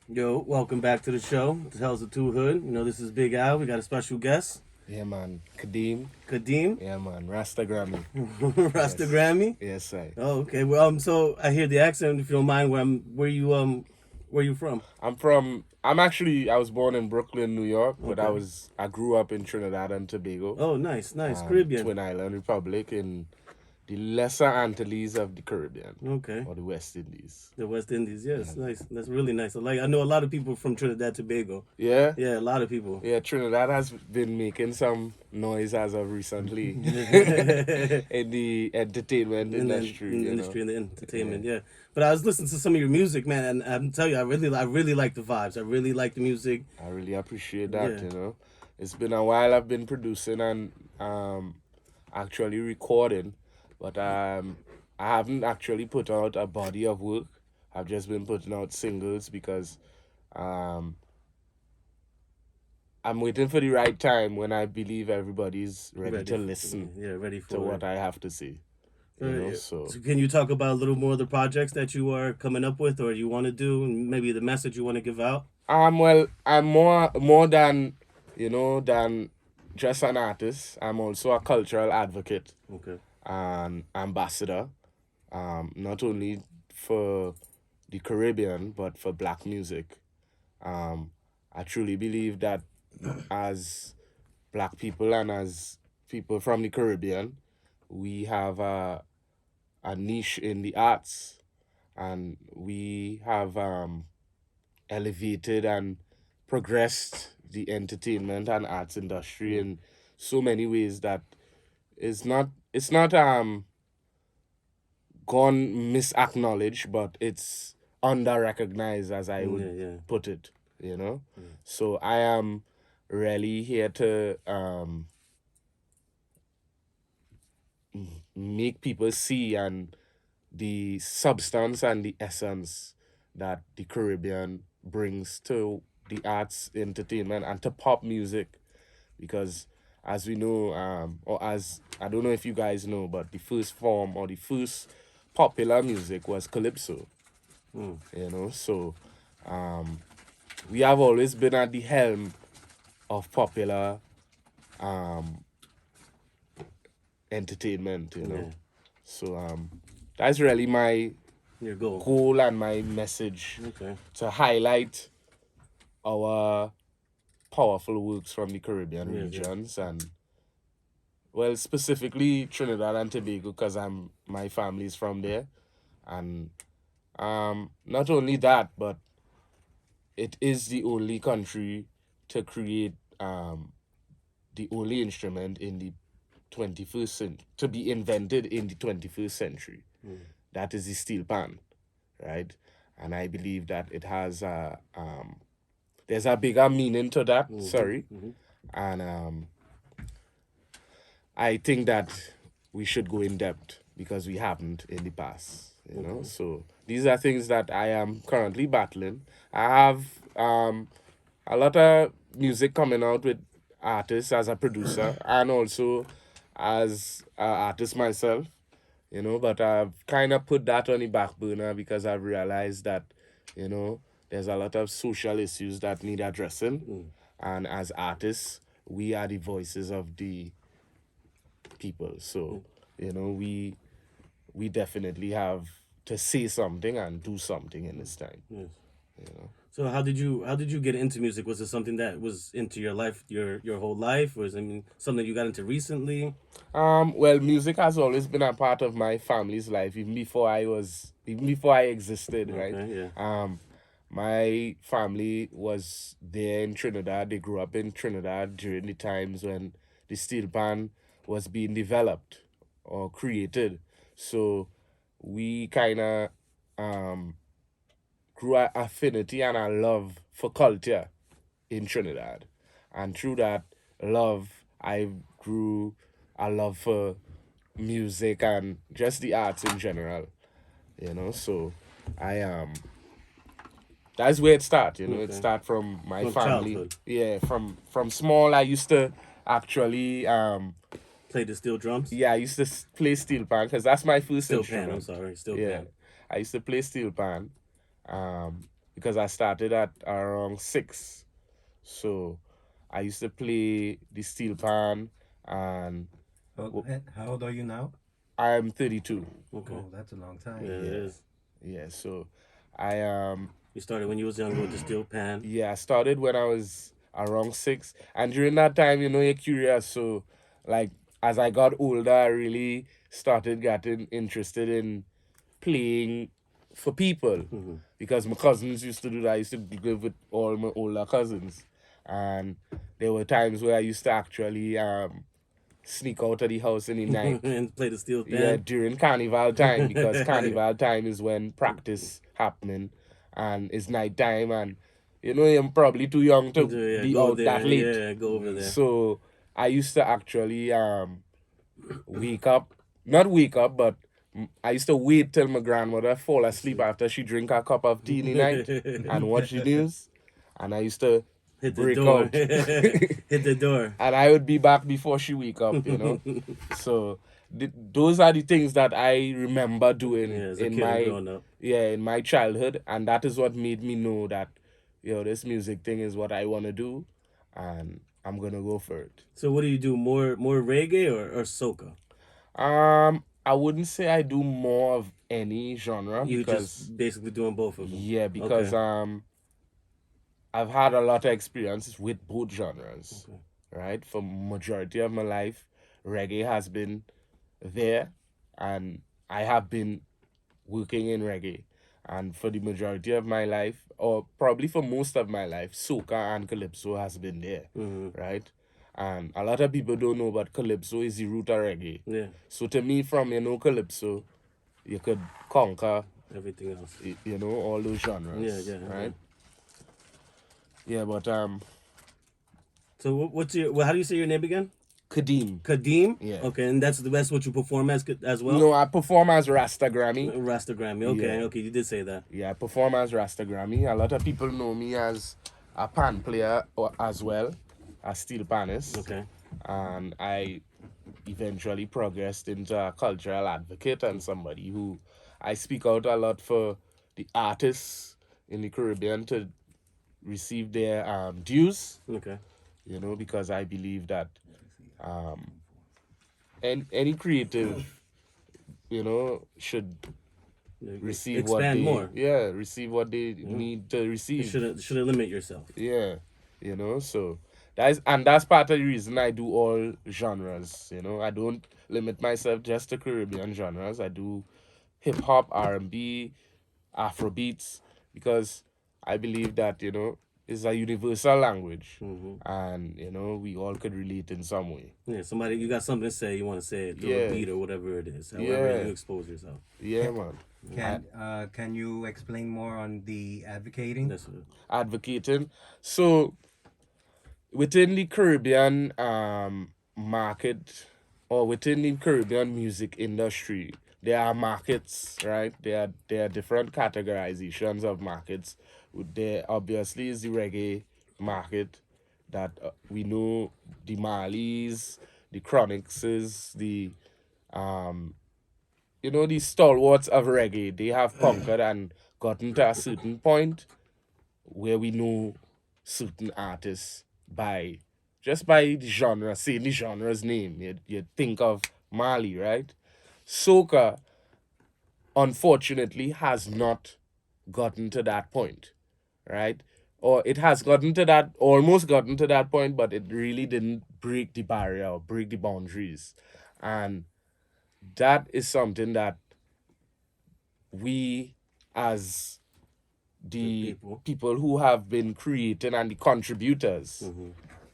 Yo, welcome back to the show. The Hell's a Two Hood. You know, this is Big Al. We got a special guest, Yeah, man. Kadeem. Kadeem. Yeah, man. Rasta Grammy. Rasta Grammy. Yes, sir. Oh, okay. Well, so I hear the accent. If you don't mind, where you from? I was born in Brooklyn, New York, but Okay. I grew up in Trinidad and Tobago, Oh, nice, Caribbean. Twin Island Republic in the Lesser Antilles of the Caribbean, Okay. or the West Indies. The West Indies. Yes, nice. That's really nice. I know a lot of people from Trinidad Tobago. Yeah? Yeah, a lot of people. Yeah, Trinidad has been making some noise as of recently in the entertainment industry. In the industry and the entertainment, yeah. But I was listening to some of your music, man, and I'm telling you, I really like the vibes. I really like the music. I really appreciate that, Yeah. It's been a while I've been producing and actually recording, but I haven't actually put out a body of work. I've just been putting out singles because I'm waiting for the right time when I believe everybody's ready to listen Yeah, ready for to what I have to say. So can you talk about a little more of the projects that you are coming up with, or you want to do, and maybe the message you want to give out? Well, I'm more than than just an artist. I'm also a cultural advocate Okay. and ambassador, not only for the Caribbean but for Black music. I truly believe that as Black people and as people from the Caribbean, we have a niche in the arts, and we have elevated and progressed the entertainment and arts industry in so many ways that it's not gone misacknowledged, but it's under recognized, as I would Yeah. put it. So I am really here to make people see and the substance and the essence that the Caribbean brings to the arts, entertainment, and to pop music. Because as we know, or as I don't know if you guys know, but the first form or the first popular music was calypso. So we have always been at the helm of popular entertainment. Yeah. So that's really my Your goal. goal and my message, Okay. to highlight our powerful works from the Caribbean regions, and well, specifically Trinidad and Tobago, because my family's from there. And not only that, but it is the only country to create the only instrument in the 21st century, to be invented in the 21st century. That is the steel pan, right? And I believe that it has there's a bigger meaning to that. And I think that we should go in depth because we haven't in the past. So these are things that I am currently battling. I have a lot of music coming out with artists as a producer and also as an artist myself. But I've kind of put that on the back burner because I've realized that, there's a lot of social issues that need addressing. and as artists, we are the voices of the people. So, we definitely have to say something and do something in this time. Yes. You know. So how did you get into music? Was it something that was into your life your whole life? Was something you got into recently? Well, music has always been a part of my family's life, even before I existed, right? Okay, yeah. My family was there in Trinidad. They grew up in Trinidad during the times when the steel pan was being developed or created. So we kind of um, grew an affinity and a love for culture in Trinidad. And through that love, I grew a love for music and just the arts in general. So I that's where it started. It Okay. started from my From family. childhood. Yeah, from small I used to actually Played the steel drums? I used to play steel pan because that's my first Steel pan, I'm instrument. sorry, steel Yeah, pan. I used to play steel pan because I started at around 6. So I used to play the steel pan, and How old are you now? I'm 32. Okay. Oh, that's a long time. Yeah, it is. Yeah, so I You started when you was younger with the steel pan. I started when I was around 6, and during that time, you're curious. So, like, as I got older, I really started getting interested in playing for people because my cousins used to do that. I used to live with all my older cousins, and there were times where I used to actually sneak out of the house in the night. And play the steel pan. Yeah, during carnival time, because carnival time is when practice happening and it's night time, and you're probably too young to Yeah, be go out there. that late. Yeah, go over there. So I used to actually wake up, not wake up, but I used to wait till my grandmother fall asleep after she drink a cup of tea in the night and watch the news, and I used to Hit the break door. out. Hit the door. And I would be back before she wake up. So those are the things that I remember doing Yeah, as a in kid my growing up. in my childhood, and that is what made me know that this music thing is what I want to do, and I'm gonna go for it. So what do you do? More reggae or soca? I wouldn't say I do more of any genre You because just basically doing both of them. yeah, because I've had a lot of experience with both genres. Okay. Right? For majority of my life, reggae has been there, and I have been working in reggae. And for the majority of my life, or probably for most of my life, soca and calypso has been there, right? And a lot of people don't know, but calypso is the root of reggae. Yeah. So to me, from calypso, you could conquer Everything else. all those genres. Yeah, right? Yeah, but So what's your how do you say your name again? Kadeem. Kadeem? Yeah. Okay, and that's what you perform as well? No, I perform as Rasta Grammy. Rasta Grammy. Okay, Yeah. okay, you did say that. Yeah, I perform as Rasta Grammy. A lot of people know me as a pan player as well, a steel panist. Okay. And I eventually progressed into a cultural advocate and somebody who I speak out a lot for the artists in the Caribbean to receive their dues. Okay. Because I believe that any creative, should receive what Expand they more. receive what they need to You receive. shouldn't limit yourself. Yeah, so that's part of the reason I do all genres. I don't limit myself just to Caribbean genres. I do hip hop, R&B, Afrobeats, because I believe that it's a universal language, and we all could relate in some way. Yeah, somebody you got something to say, you want to say it through a beat or whatever it is. However Yeah. you expose yourself. Yeah, man. Can you explain more on the advocating? That's it. Advocating. So within the Caribbean market, or within the Caribbean music industry, there are markets, right? There are different categorizations of markets. There obviously is the reggae market that we know, the Marleys, the Chronixes, the the stalwarts of reggae. They have conquered and gotten to a certain point where we know certain artists by the genre, saying the genre's name. You think of Mali, right? Soca, unfortunately, has not gotten to that point, right? Or it has gotten to that, almost gotten to that point, but it really didn't break the barrier or break the boundaries. And that is something that we, as the people who have been creating and the contributors,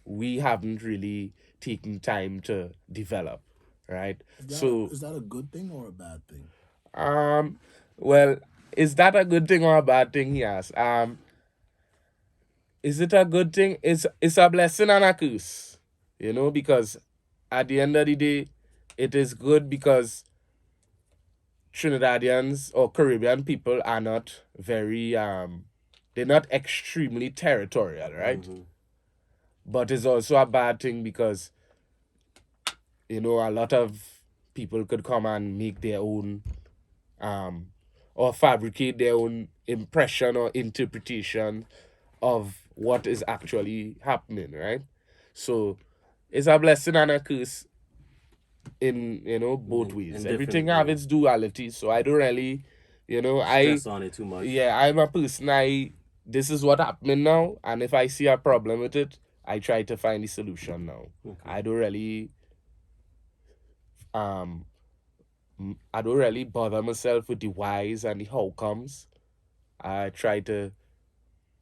we haven't really taken time to develop, right? Is that a good thing or a bad thing? Well, is that a good thing or a bad thing? He asked. Is it a good thing? It's a blessing and a curse, because at the end of the day, it is good because Trinidadians or Caribbean people are not very they're not extremely territorial, right? But it's also a bad thing because a lot of people could come and make their own or fabricate their own impression or interpretation of what is actually happening, right? So it's a blessing and a curse in both ways. Everything have its duality, so I don't really stress on it too much. Yeah, I'm a person, this is what happening now, and if I see a problem with it, I try to find the solution now. I don't really bother myself with the whys and the how comes. I try to,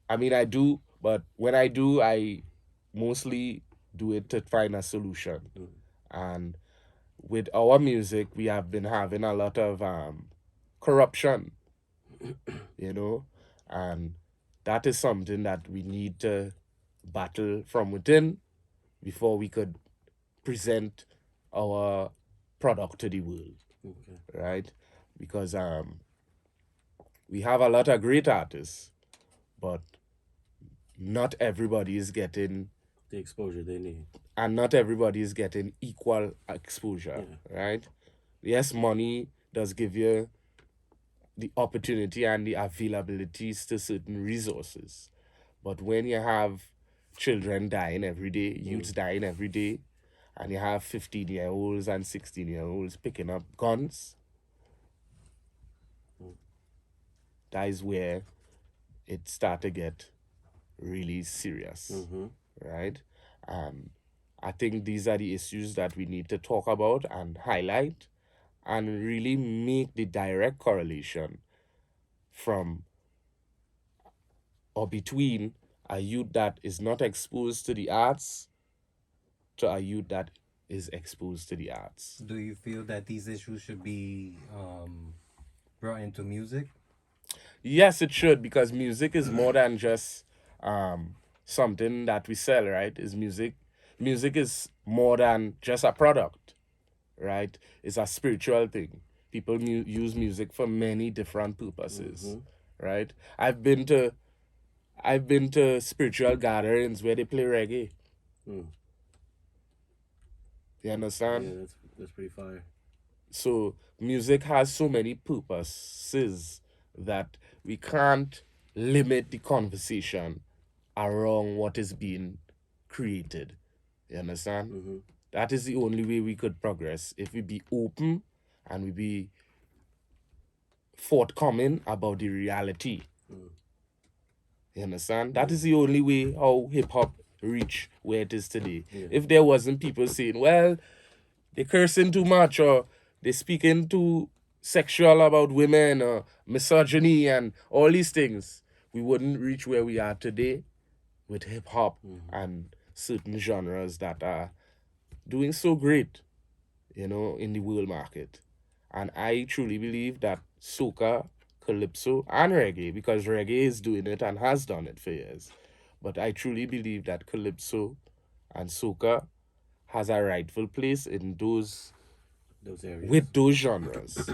I do, but when I do, I mostly do it to find a solution. And with our music, we have been having a lot of corruption, and that is something that we need to battle from within before we could present our product to the world, right? Because we have a lot of great artists, but not everybody is getting the exposure they need. And not everybody is getting equal exposure, right? Yes, money does give you the opportunity and the availabilities to certain resources. But when you have children dying every day, youths dying every day, and you have 15-year-olds and 16-year-olds picking up guns, that is where it starts to get really serious, right? And I think these are the issues that we need to talk about and highlight and really make the direct correlation from or between a youth that is not exposed to the arts to a youth that is exposed to the arts. Do you feel that these issues should be brought into music? Yes, it should, because music is more than just something that we sell, right? Music is more than just a product, right? It's a spiritual thing. People use music for many different purposes, right? I've been to spiritual gatherings where they play reggae. You understand? Yeah, that's pretty fire. So music has so many purposes that we can't limit the conversation around what is being created. You understand? That is the only way we could progress. If we be open and we be forthcoming about the reality. You understand? That is the only way how hip-hop reach where it is today. If there wasn't people saying, well, they cursing too much, or they speaking too sexual about women, or misogyny and all these things, we wouldn't reach where we are today with hip-hop and certain genres that are doing so great, in the world market. And I truly believe that soca, calypso, and reggae, because reggae is doing it and has done it for years, but I truly believe that calypso and soca has a rightful place in those areas with those genres.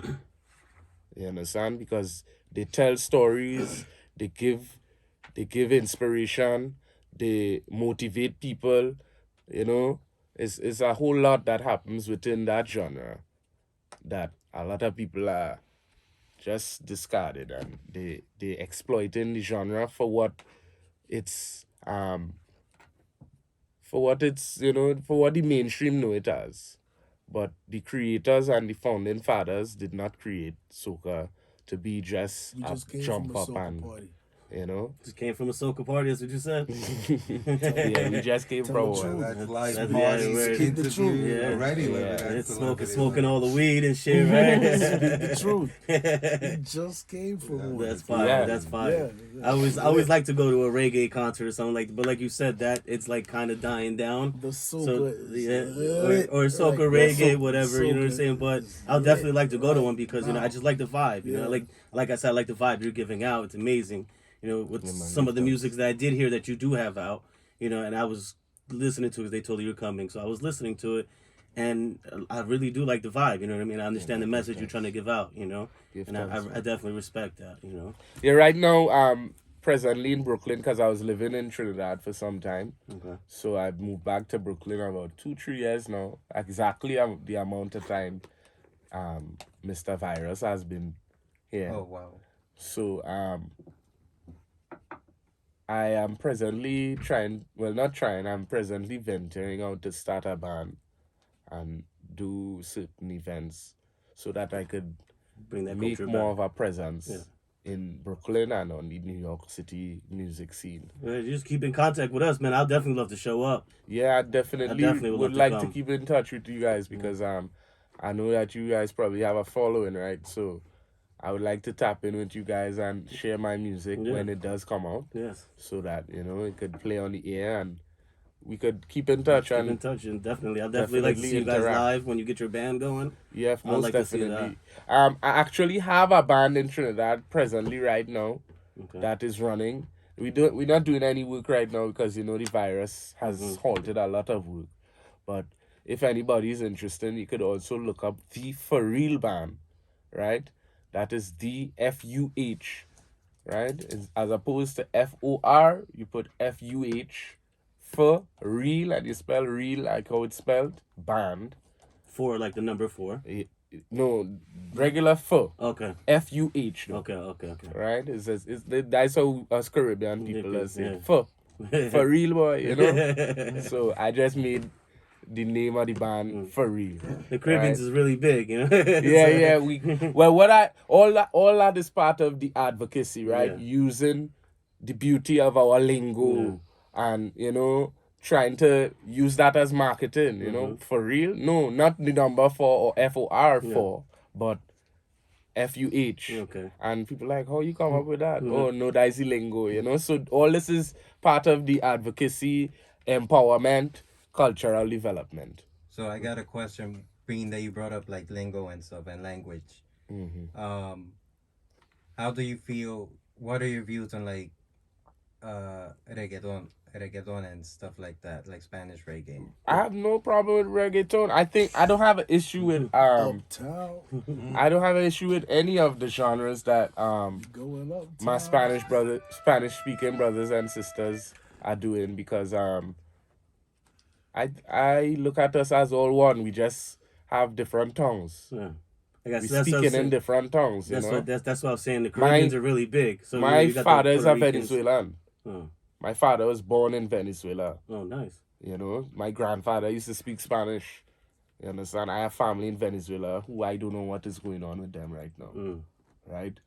You understand? Because they tell stories, they give inspiration, they motivate people. It's a whole lot that happens within that genre that a lot of people are just discarded, and they exploiting the genre for what it's for what it's, for what the mainstream know it as. But the creators and the founding fathers did not create soca to be just You a just came jump from a up soca and, party. Just came from a soca party. That's what you said. Yeah, we just came Tell from the one. truth. That's like That's Marty's word. Speak the truth. interview Yeah. already. Yeah. Living that It's celebrity smoking life. all the weed and shit, right? Speak the truth. He just came from one. That's fire. Yeah. That's fire. Yeah. I always like to go to a reggae concert or something but like you said, that it's like kind of dying down. The So soca. yeah, or soca reggae, whatever, you know what I'm soca saying. But is I'll lit definitely like to go to right one because I now. just like the vibe. You know, Yeah. like I said, I like the vibe you're giving out. It's amazing. You know, with Yeah, man, some of the that's music that I did hear that you do have out. You know, and I was listening to it because they told you you're coming, so I was listening to it. And I really do like the vibe, you know what I mean? I understand the message you're trying to give out, you know? Give And thanks, I definitely respect that, you know? Yeah, right now, presently in Brooklyn because I was living in Trinidad for some time. Okay. So I moved back to Brooklyn about 2-3 years now. Exactly the amount of time Mr. Virus has been here. Oh wow. So I am presently I'm presently venturing out to start a band and do certain events so that I could Bring that make culture more back. of a presence in Brooklyn and on the New York City music scene. Yeah, you just keep in contact with us, man. I'll definitely love to show up. Yeah, I definitely, definitely would would love like to to come. keep in touch with you guys because I know that you guys probably have a following, right? So I would like to tap in with you guys and share my music Yeah. when it does come out Yes. so that, it could play on the air and we could keep in touch Keep in and touch, and definitely. I'll definitely like to definitely see you guys interact. live when you get your band going. yeah, I'd most like to see definitely. I actually have a band in Trinidad presently right now Okay. that is running. We're not doing any work right now because the virus has halted a lot of work. But if anybody's interested, you could also look up the For Real band, right? That is DFUH, right? As opposed to FOR, you put FUH, For Real, and you spell real like how it's spelled, band. 4, like the number 4. No, regular For, Okay. FUH, though. Okay. Right? That's how us Caribbean people are saying, For real, boy, So I just made the name of the band For Real. The Caribbeans is really big, you know? Yeah. All that is part of the advocacy, right? Yeah. Using the beauty of our lingo and, trying to use that as marketing, For real. No, not the number 4 or FOR 4, but FUH. Okay. And people like, how you come up with that? Oh, no, that's the lingo, So all this is part of the advocacy, empowerment, cultural development. So I got a question, being that you brought up like lingo and stuff and language. How do you feel? What are your views on like reggaeton and stuff like that, like Spanish reggae? I have no problem with reggaeton. I don't have an issue with Uptown. I don't have an issue with any of the genres that Going up. my Spanish speaking brothers and sisters are doing because I look at us as all one. We just have different tongues. Yeah. I guess We that's what I'm speaking in saying. different tongues, That's what I was saying. The Caribbeans are really big. So my you got the father is a Puerto Ricans. Venezuelan. Oh. My father was born in Venezuela. Oh, nice. My grandfather used to speak Spanish. You understand? I have family in Venezuela who I don't know what is going on with them right now. Right?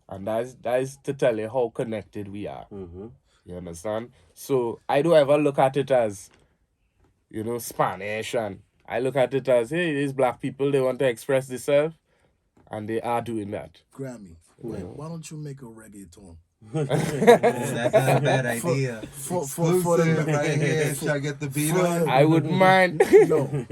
And that is to tell you how connected we are. You understand? So I don't ever look at it as, Spanish. And I look at it as, hey, these black people, they want to express themselves. And they are doing that. Grammy. Why don't you make a reggaeton? That's not a bad idea. For Exclusive right here. Should I get the beat on? I wouldn't mind. No.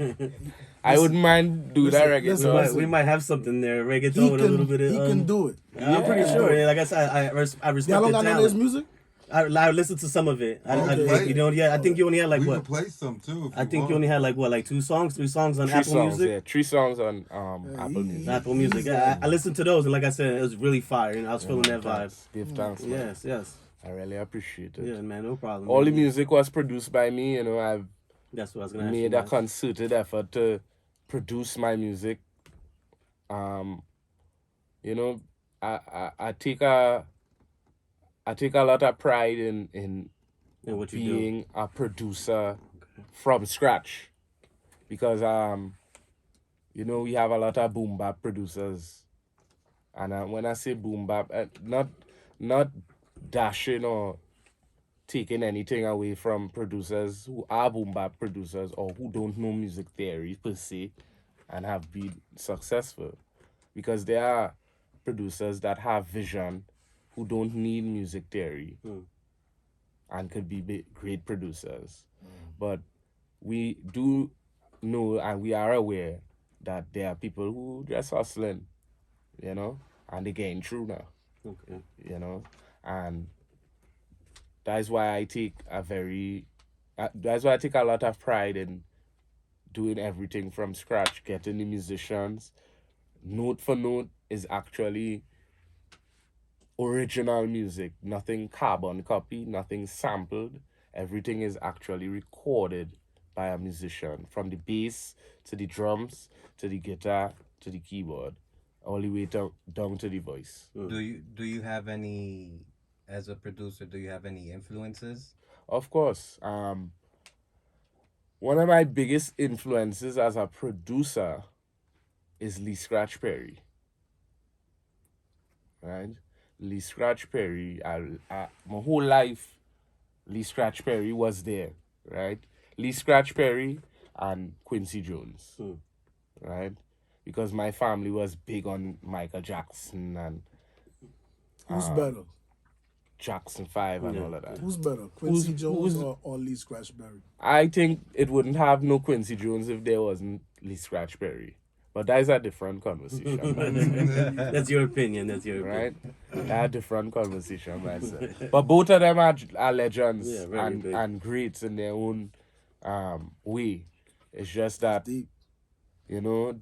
I wouldn't mind do that reggaeton. listen. We might have something there. Reggaeton with a little bit of. He can do it. I'm pretty sure. Yeah, like I said, I respect Y'all don't the got none of his talent. music? I listened to some of it. Okay. I think you only had like We what? can play some too. If I think you only had like what, like 2 songs, 3 songs on Apple Music. Yeah, 3 songs on Apple Music. Apple Music. Yeah, I listened to those, and like I said, it was really fire. I was feeling that vibe. Give thanks, man. Yes. I really appreciate it. Yeah, man, no problem. All the man. music was produced by me. I've That's what I was gonna ask made you. a concerted effort to produce my music. I take a lot of pride in And what you being a producer from scratch, because you know, we have a lot of boom bap producers, and when I say boom bap, not dashing or taking anything away from producers who are boom bap producers or who don't know music theory per se and have been successful, because there are producers that have vision who don't need music theory and could be great producers. But we do know and we are aware that there are people who just hustling, you know, and they're getting through now, Okay. you know, and that's why I take that's why I take a lot of pride in doing everything from scratch, getting the musicians. Note for note is actually original music, nothing carbon copy, nothing sampled. Everything is actually recorded by a musician, from the bass to the drums to the guitar to the keyboard, all the way down to the voice. Do you have any, as a producer, do you have any influences? Of course, one of my biggest influences as a producer is Lee Scratch Perry. Right? Lee Scratch Perry, my whole life, Lee Scratch Perry was there, right? Lee Scratch Perry and Quincy Jones, right? Because my family was big on Michael Jackson and Who's better? Jackson 5 and all of that. Who's better, Quincy Jones or Lee Scratch Perry? I think it wouldn't have no Quincy Jones if there wasn't Lee Scratch Perry. But that is a different conversation. That's your opinion. That's your right? That's a different conversation, myself. But both of them are legends and greats in their own way. It's just that, Deep. you know,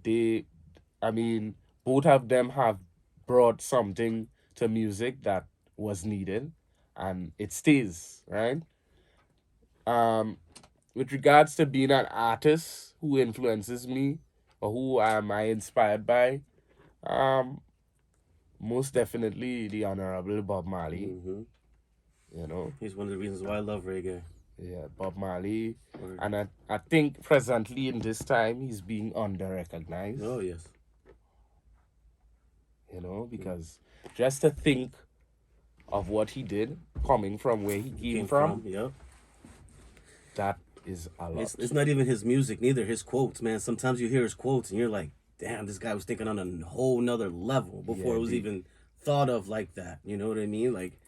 both of them have brought something to music that was needed, and it stays, right? With regards to being an artist who influences me, or who am I inspired by? Most definitely the Honorable Bob Marley. You know, he's one of the reasons why I love reggae. Yeah, Bob Marley, and I think presently in this time he's being under-recognized. Oh yes. You know, because just to think of what he did, coming from where he came from, yep. That is a lot. It's not even his music, neither his quotes, man. Sometimes you hear his quotes and you're like, damn, this guy was thinking on a whole nother level before it was even thought of like that. You know what I mean? Like,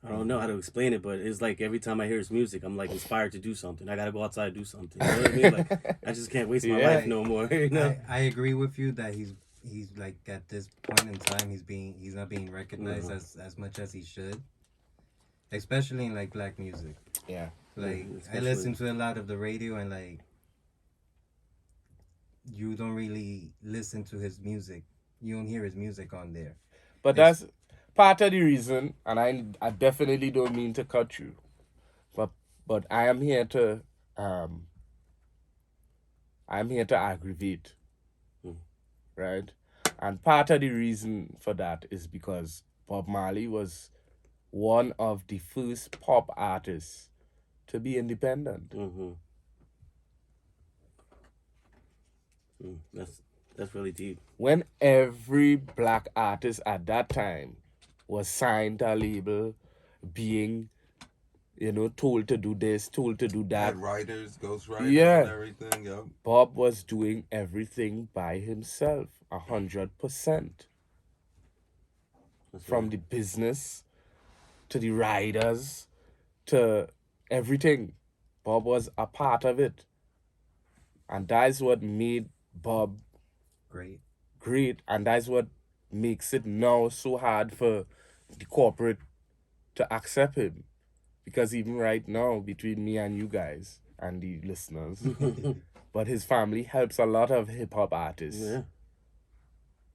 I don't know how to explain it, but it's like every time I hear his music, I'm like inspired to do something. I gotta go outside and do something. You know what I mean? Like, I just can't waste my life no more. You know? I agree with you that he's like, at this point in time he's not being recognized as much as he should, especially in like black music. Yeah. Like, I listen to a lot of the radio, and like, you don't really listen to his music. You don't hear his music on there. But that's part of the reason, and I definitely don't mean to cut you, but I am here to aggravate, right? And part of the reason for that is because Bob Marley was one of the first pop artists to be independent. That's really deep. When every black artist at that time was signed to a label, being, you know, told to do this, told to do that. Had writers, ghostwriters, and everything. Yep. Bob was doing everything by himself, 100%. From the business to the writers to everything. Bob was a part of it. And that's what made Bob great. And that's what makes it now so hard for the corporate to accept him. Because even right now, between me and you guys and the listeners, but his family helps a lot of hip-hop artists. Yeah.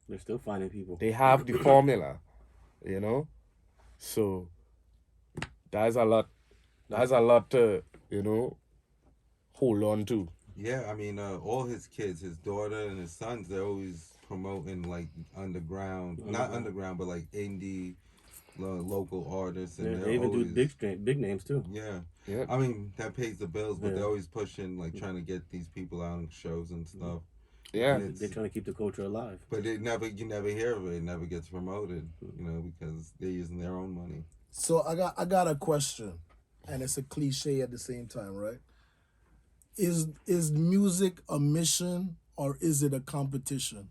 They're still finding people. They have the formula, you know? So that's a lot to, you know, hold on to. Yeah, I mean, all his kids, his daughter and his sons, they're always promoting like underground, not underground, but like indie, local artists, and they even do big names too. Yeah, Yeah. I mean, that pays the bills, but Yeah. they're always pushing, like trying to get these people out on shows and stuff. Yeah. And They're trying to keep the culture alive. but you never hear of it. It never gets promoted, because they're using their own money. So I got a question, and it's a cliche at the same time, right? Is music a mission or is it a competition?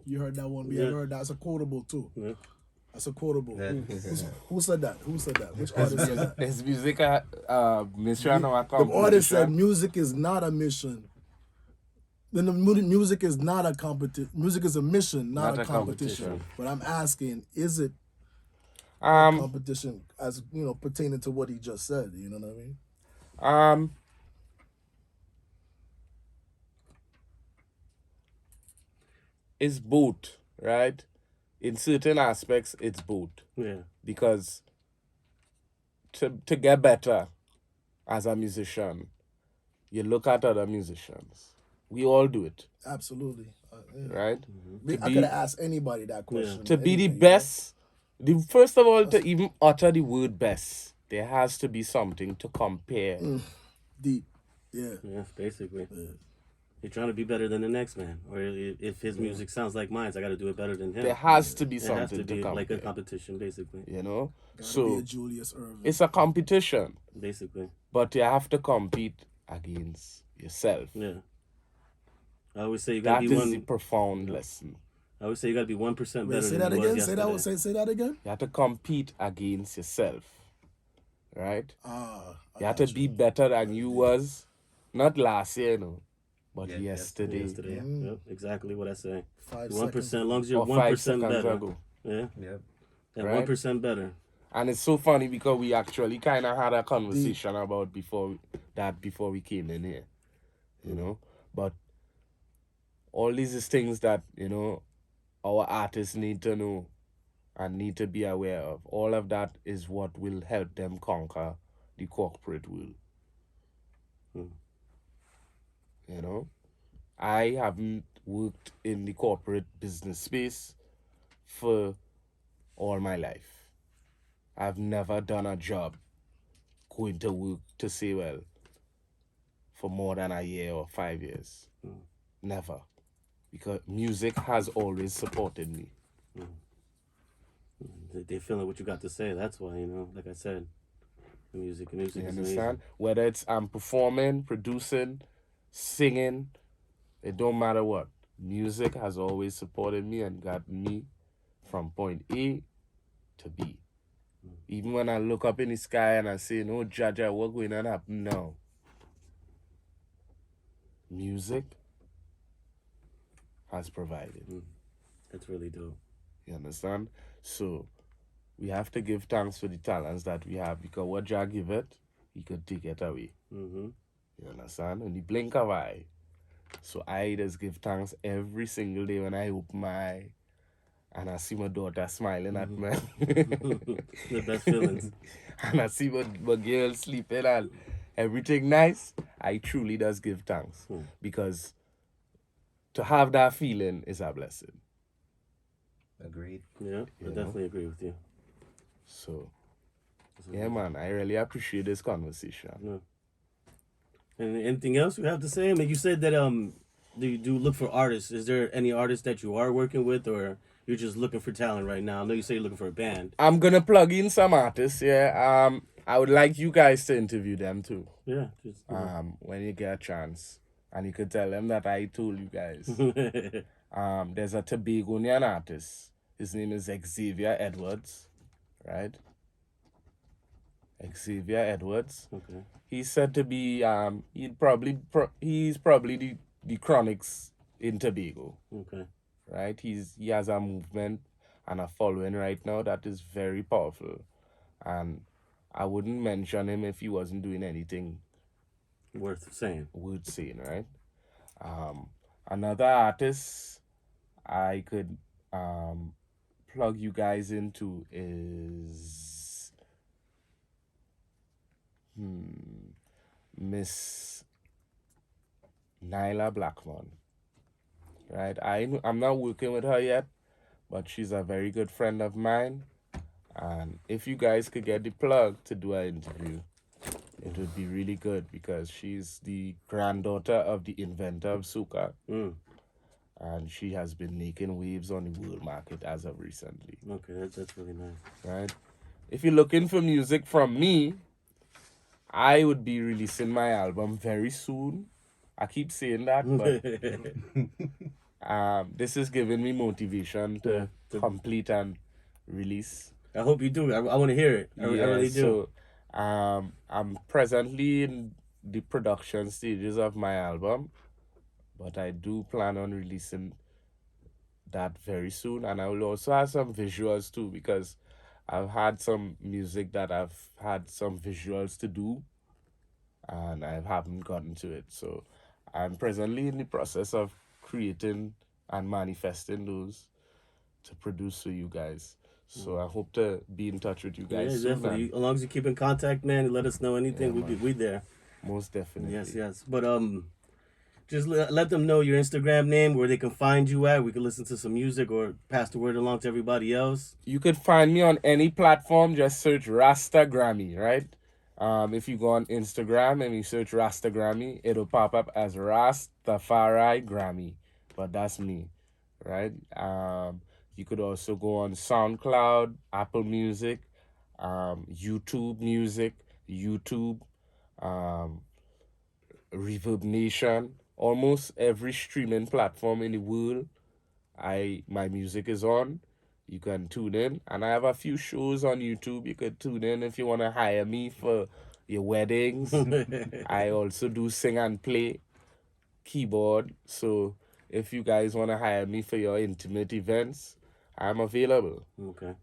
You heard that one? We Yeah. have heard that. It's a quotable too. Yeah. That's a quotable. That- Who said that? Who said that? Which artist said that? His music, mission or The artist said competition. music is not a mission. Then the music is not a competition. Music is a mission, not a competition. But I'm asking, is it competition as pertaining to what he just said? You know what I mean? It's both, right? In certain aspects, it's both. Yeah. Because to get better as a musician, you look at other musicians. We all do it, Absolutely. Yeah. right? I could have asked anybody that question. To be the Anybody, best, first of all, to even utter the word best, there has to be something to compare. Deep. Yeah. Yeah, basically. You're trying to be better than the next man. Or if his music sounds like mine, I got to do it better than him. There has to be It has something to to be compare. like a competition, basically. You know? Gotta be So a Julius Irving. it's a competition, Basically. but you have to compete against yourself. Yeah. I always say you got That to be is the one. profound lesson. I always say you got to be 1% better Wait, say than that you was again. Say yesterday. that. Say that again. You have to compete against yourself, right? I You have to be better than you was, not last year, but Yeah, yesterday. Yesterday. Yep, exactly what I say. 5 1%, seconds. as long as you're Or 1% 5 seconds better. ago. Yeah. Yep. And Right. 1% better. And it's so funny because we actually kind of had a conversation about before we came in here, But all these is things that, our artists need to know and need to be aware of. All of that is what will help them conquer the corporate world. I haven't worked in the corporate business space for all my life. I've never done a job going to work to say, well, for more than a year or 5 years. Never. Because music has always supported me. They feeling what you got to say. That's why, like I said, the music You is amazing. understand? Whether it's I'm performing, producing, singing, it don't matter what. Music has always supported me and got me from point A to B. Even when I look up in the sky and I say, no, Jaja, what's going on happen now? Music has provided. That's really dope. You understand? So we have to give thanks for the talents that we have because what Jah give it, he could take it away. Mm-hmm. You understand? In the blink of eye. So I just give thanks every single day when I open my eye and I see my daughter smiling at me. The best feelings. And I see my girl sleeping and everything nice. I truly does give thanks. Because to have that feeling is a blessing. Agreed. Yeah, I definitely agree with you. So, yeah, man, I really appreciate this conversation. No. And anything else you have to say? I mean, you said that you do look for artists. Is there any artists that you are working with, or you're just looking for talent right now? I know you say you're looking for a band. I'm gonna plug in some artists, yeah. I would like you guys to interview them too. Yeah. Just, When you get a chance. And you could tell them that I told you guys. There's a Tobagonian artist. His name is Xavier Edwards, right? Xavier Edwards. Okay. He's said to be he's probably the Chronics in Tobago, Okay. right? He has a movement and a following right now that is very powerful, and I wouldn't mention him if he wasn't doing anything Worth saying. worth saying, right? Another artist I could plug you guys into is Miss Nyla Blackmon, right? I'm not working with her yet, but she's a very good friend of mine. And if you guys could get the plug to do an interview, it would be really good because she's the granddaughter of the inventor of soca. And she has been making waves on the world market as of recently. Okay, that's really nice. Right? If you're looking for music from me, I would be releasing my album very soon. I keep saying that, but this is giving me motivation to complete and release. I hope you do. I want to hear it. I really do. So, I'm presently in the production stages of my album, but I do plan on releasing that very soon. And I will also have some visuals too, because I've had some music that I've had some visuals to do, and I haven't gotten to it. So I'm presently in the process of creating and manifesting those to produce for you guys. So I hope to be in touch with you guys soon. Definitely. As long as you keep in contact, man, and let us know anything, we there. Most definitely. Yes. But just let them know your Instagram name, where they can find you at. We can listen to some music or pass the word along to everybody else. You could find me on any platform. Just search Rasta Grammy, right? If you go on Instagram and you search Rasta Grammy, it'll pop up as Rastafari Grammy. But that's me, right? You could also go on SoundCloud, Apple Music, YouTube Music, YouTube, Reverb Nation. Almost every streaming platform in the world, my music is on. You can tune in, and I have a few shows on YouTube. You could tune in if you want to hire me for your weddings. I also do sing and play keyboard. So if you guys want to hire me for your intimate events, I'm available. Okay.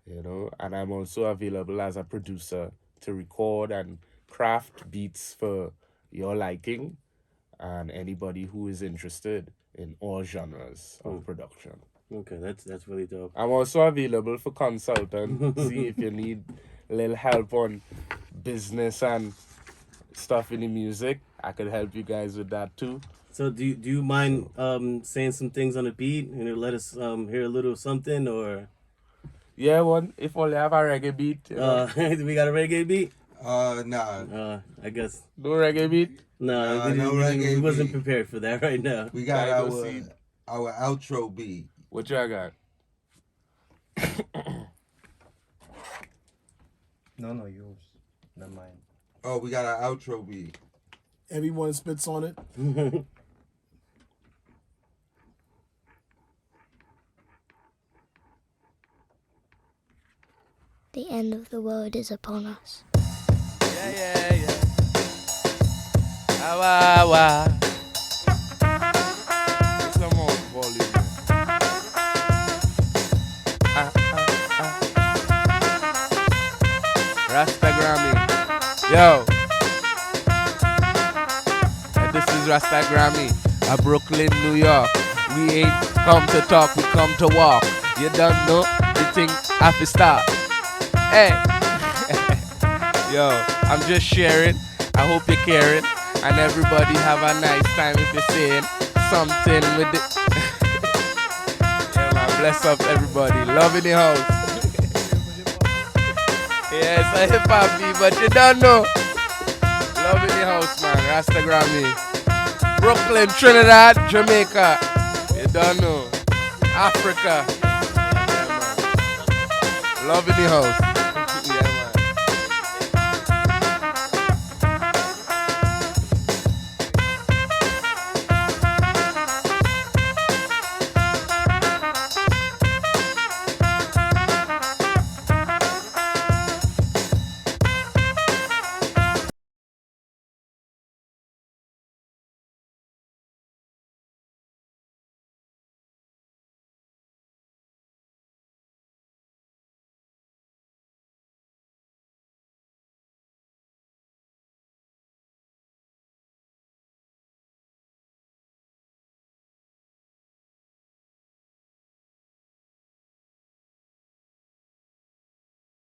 And I'm also available as a producer to record and craft beats for your liking and anybody who is interested in all genres of production. Okay, that's really dope. I'm also available for consultancy if you need a little help on business and stuff in the music. I could help you guys with that too. So do you mind saying some things on the beat and let us hear a little something, or? Yeah, one. If only have a reggae beat. We got a reggae beat? Nah. I guess. No reggae beat? No, no reggae we wasn't beat. prepared for that right now. We got Gotta our outro beat. What y'all got? No, yours. Not mine. Oh, we got our outro beat. Everyone spits on it. The end of the world is upon us. Yeah. Wow. Some more volume. Rasta Grammy. Yo. And this is Rasta Grammy. A Brooklyn, New York. We ain't come to talk, we come to walk. You don't know the thing have to start. Hey. Yo, I'm just sharing. I hope you're caring. And everybody have a nice time if you're saying something with it. Yeah, man, bless up everybody. Love in the house. Yeah, it's a hip hop beat, but you don't know. Love in the house, man. Rasta Grammy. Brooklyn, Trinidad, Jamaica. You don't know. Africa. Yeah, man. Love in the house.